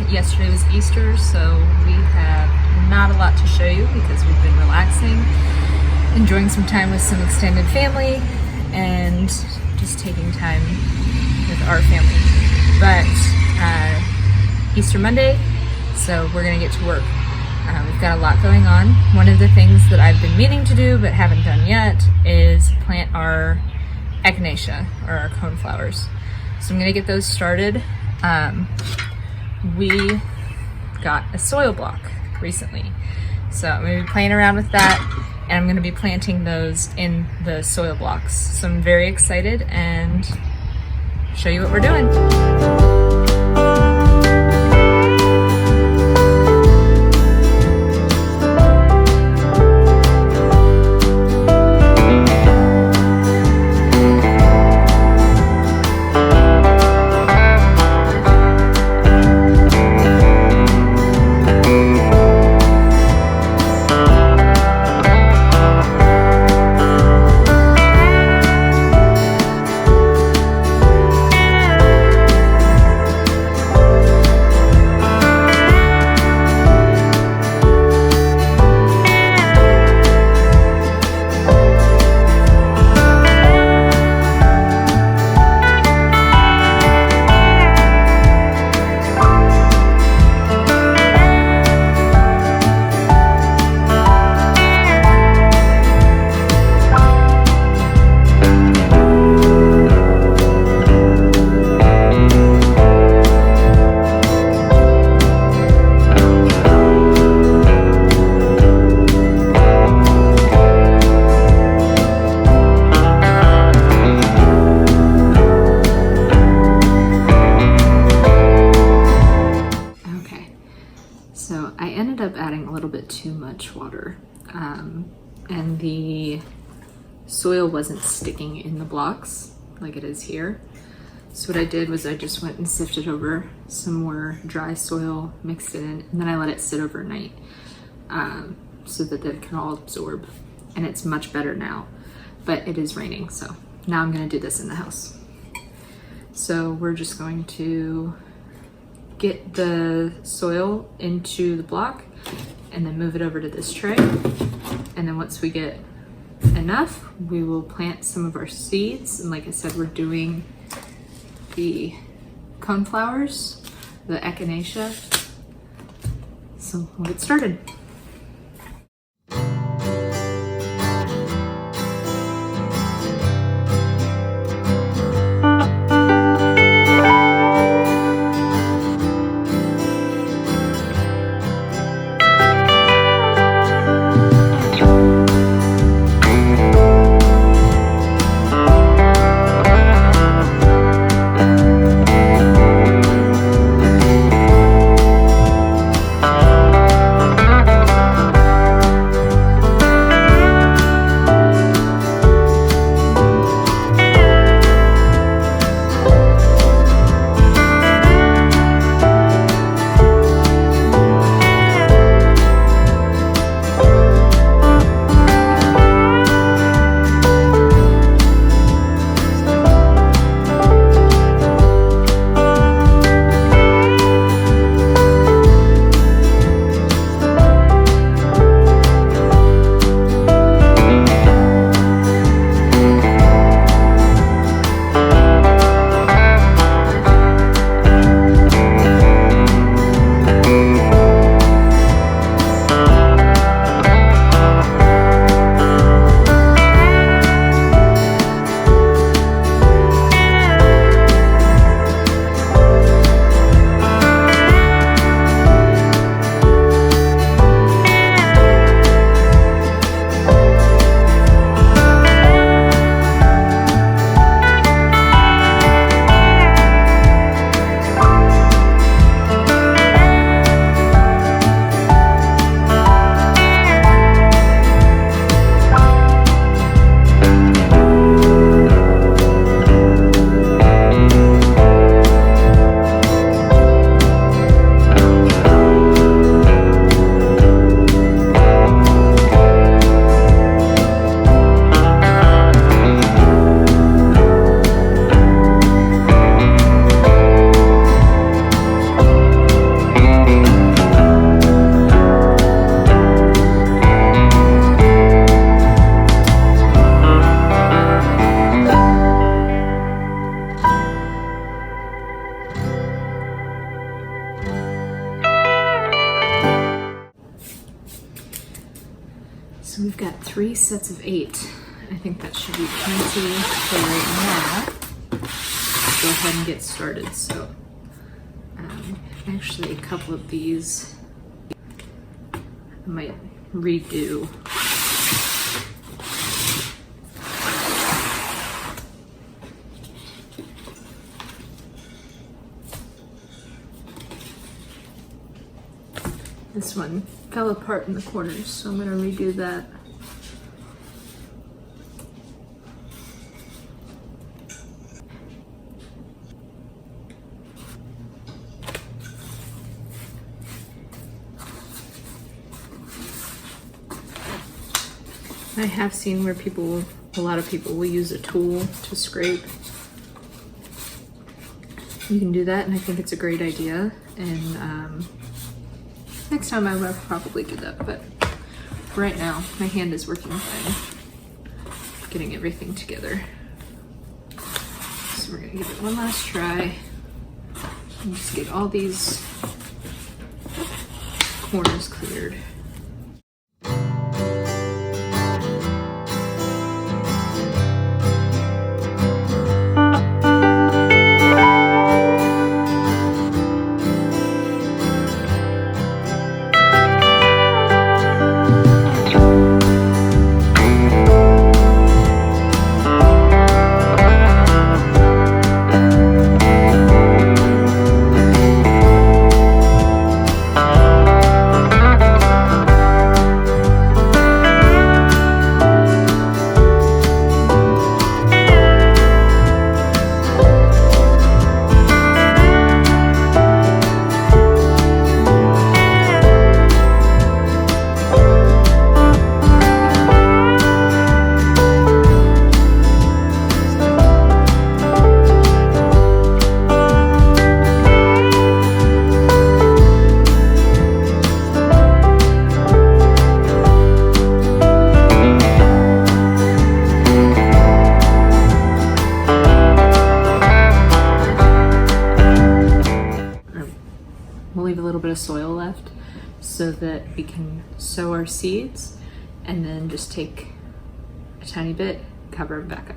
Yesterday was Easter, so we have not a lot to show you because we've been relaxing, enjoying some time with some extended family, and just taking time with our family. But Easter Monday, so we're gonna get to work. We've got a lot going on. One of the things that I've been meaning to do but haven't done yet is plant our echinacea, or our coneflowers. So I'm gonna get those started. We got a soil block recently, so I'm gonna be playing around with that, and I'm gonna be planting those in the soil blocks. So I'm very excited and show you what we're doing. So I ended up adding a little bit too much water, and the soil wasn't sticking in the blocks like it is here. So what I did was I just went and sifted over some more dry soil, mixed it in, and then I let it sit overnight so that it can all absorb. And it's much better now, but it is raining, so now I'm gonna do this in the house. So we're just going to get the soil into the block and then move it over to this tray. And then once we get enough, we will plant some of our seeds. And like I said, we're doing the coneflowers, the echinacea. So we'll get started. 3 sets of 8. I think that should be plenty for right now. Let's go ahead and get started. So actually a couple of these I might redo. This one fell apart in the corners, so I'm going to redo that. I have seen where a lot of people will use a tool to scrape. You can do that, and I think it's a great idea. And next time I will probably do that, but right now my hand is working fine, getting everything together. So we're gonna give it one last try and just get all these corners cleared. We'll leave a little bit of soil left so that we can sow our seeds, and then just take a tiny bit, cover them back up.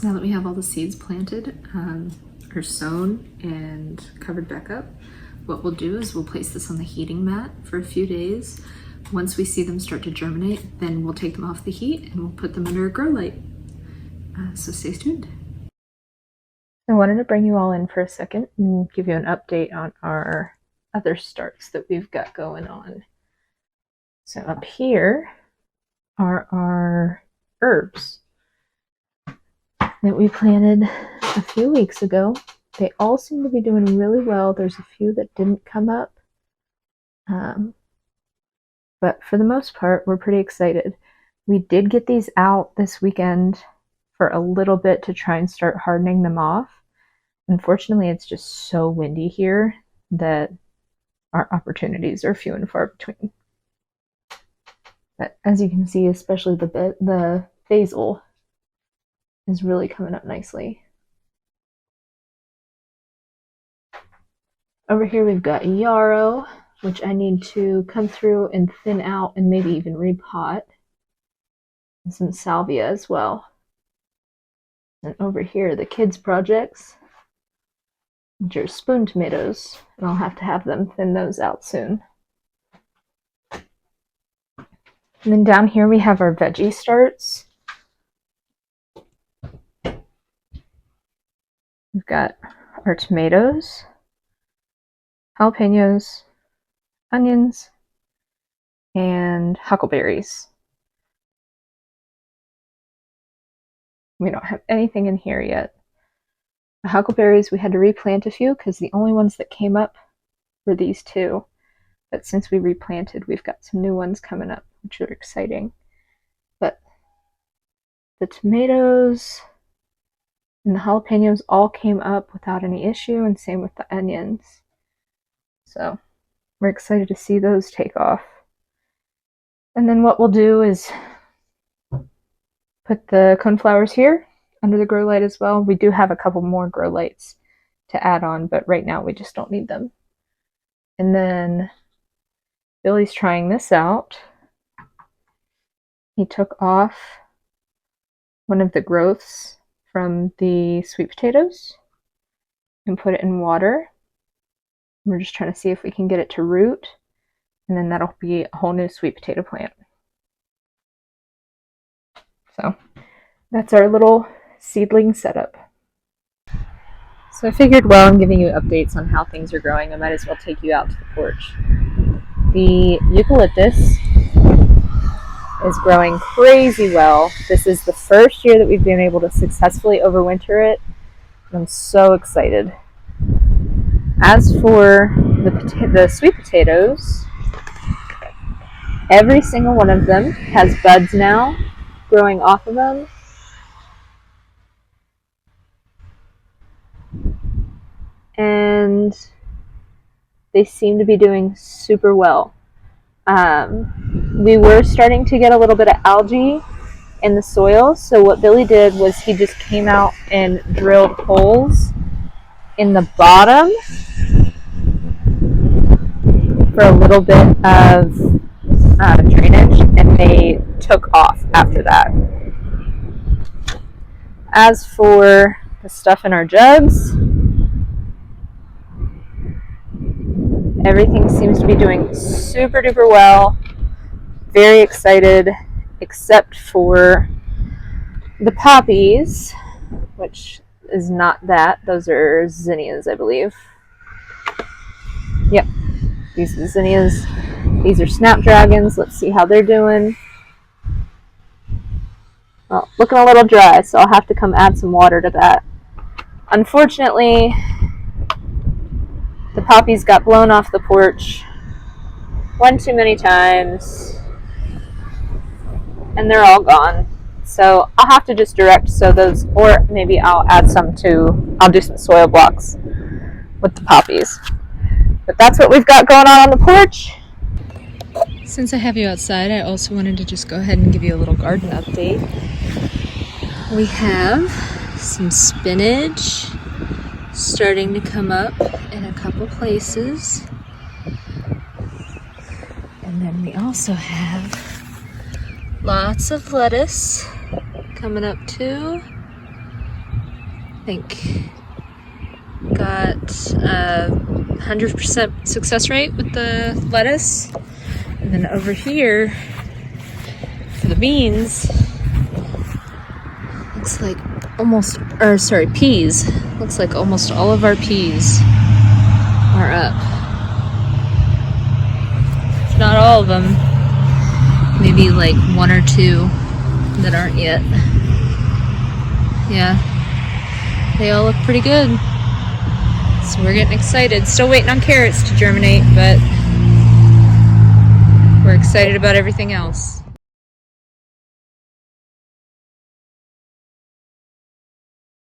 Now that we have all the seeds planted or sown and covered back up, what we'll do is we'll place this on the heating mat for a few days. Once we see them start to germinate, then we'll take them off the heat and we'll put them under a grow light. So stay tuned. I wanted to bring you all in for a second and give you an update on our other starts that we've got going on. So up here are our herbs that we planted a few weeks ago. They all seem to be doing really well. There's a few that didn't come up. But for the most part, we're pretty excited. We did get these out this weekend for a little bit to try and start hardening them off. Unfortunately, it's just so windy here that our opportunities are few and far between. But as you can see, especially the basil is really coming up nicely. Over here we've got yarrow, which I need to come through and thin out and maybe even repot. And some salvia as well. And over here, the kids' projects, which are spoon tomatoes, and I'll have to have them thin those out soon. And then down here we have our veggie starts. We've got our tomatoes, jalapenos, onions, and huckleberries. We don't have anything in here yet. The huckleberries, we had to replant a few because the only ones that came up were these two. But since we replanted, we've got some new ones coming up, which are exciting. But the tomatoes and the jalapenos all came up without any issue, and same with the onions. So we're excited to see those take off. And then what we'll do is put the coneflowers here under the grow light as well. We do have a couple more grow lights to add on, but right now we just don't need them. And then Billy's trying this out. He took off one of the growths from the sweet potatoes and put it in water. We're just trying to see if we can get it to root, and then that'll be a whole new sweet potato plant. So that's our little seedling setup. So I figured while I'm giving you updates on how things are growing, I might as well take you out to the porch. The eucalyptus is growing crazy well. This is the first year that we've been able to successfully overwinter it. I'm so excited. As for the sweet potatoes, every single one of them has buds now growing off of them. And they seem to be doing super well. We were starting to get a little bit of algae in the soil, so what Billy did was he just came out and drilled holes in the bottom for a little bit of drainage, and they took off after that. As for the stuff in our jugs, everything seems to be doing super duper well. Very excited, except for the poppies, which is not that. Those are zinnias, I believe. Yep, these are the zinnias. These are snapdragons. Let's see how they're doing. Well, looking a little dry, so I'll have to come add some water to that. Unfortunately, the poppies got blown off the porch one too many times, and they're all gone. So I'll have to just direct sow those, or maybe I'll do some soil blocks with the poppies. But that's what we've got going on the porch. Since I have you outside, I also wanted to just go ahead and give you a little garden update. We have some spinach starting to come up in a couple places. And then we also have lots of lettuce coming up too. I think got a 100% success rate with the lettuce. And then over here for the beans, looks like peas. Looks like almost all of our peas are up. If not all of them, maybe like one or two that aren't yet. Yeah, they all look pretty good. So we're getting excited. Still waiting on carrots to germinate, but we're excited about everything else.